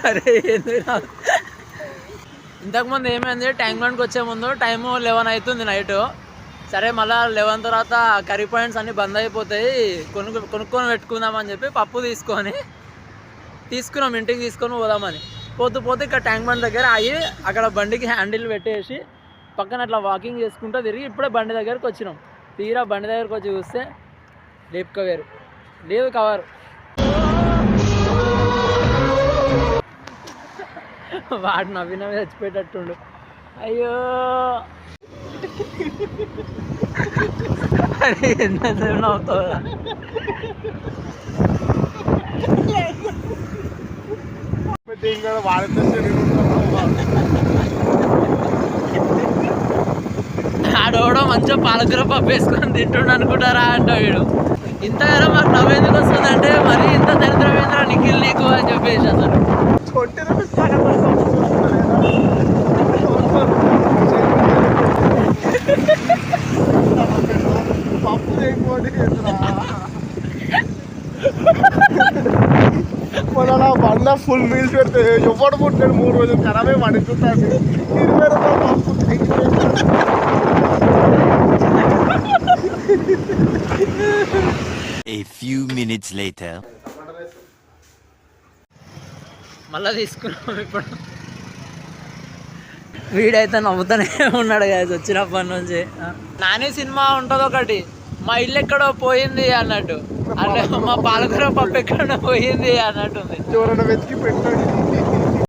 అరే ఇంతకుముందు ఏమైంది, ట్యాంక్ బండ్కి వచ్చే ముందు టైము 11 అవుతుంది నైట్. సరే మళ్ళీ 11 తర్వాత కర్రీ పాయింట్స్ అన్నీ బంద్ అయిపోతాయి, కొనుక్కొని పెట్టుకుందామని చెప్పి పప్పు తీసుకున్నాం, ఇంటికి తీసుకొని పోదామని. పోతే ఇక్కడ ట్యాంక్ బండ్ దగ్గర అయ్యి అక్కడ బండికి హ్యాండిల్ పెట్టేసి పక్కన అట్లా వాకింగ్ చేసుకుంటూ తిరిగి ఇప్పుడే బండి దగ్గరికి వచ్చినాం. తీరా బండి దగ్గరికి వచ్చి చూస్తే లేవు కవర్. వాడు నవ్వి చచ్చిపోయేటట్టుండు. అయ్యో అరే ఎంతసేపు నవ్వుతావురా? ఆడోడో మంచిగా పాలకూర పప్పు వేసుకొని తింటుండు అనుకుంటారా అంట వీడు. ఇంతగానో మాకు నవ్వేందుకు వస్తుందంటే మరి ఇంత దరిద్రమేంద్ర నిఖిల్ నీకు అని చెప్పేసి అసలు మన బండ ఫుల్ మీల్స్ పెడితే ఎవడు పుట్టాడు 3 రోజులు ఖరాబే పడుతుంటాడు. A few minutes later. మళ్ళీ తీసుకున్నాం. ఇప్పుడు వీడైతే నవ్వుతూనే ఉన్నాడు కదా వచ్చినప్పటి నుంచి. నాని సినిమా ఉంటుంది ఒకటి, మా ఇల్లు ఎక్కడో పోయింది అన్నట్టు, అంటే మా పాలకూర పప్పు ఎక్కడో పోయింది అన్నట్టుంది. ఎవరైనా వెతికి పెట్టండి.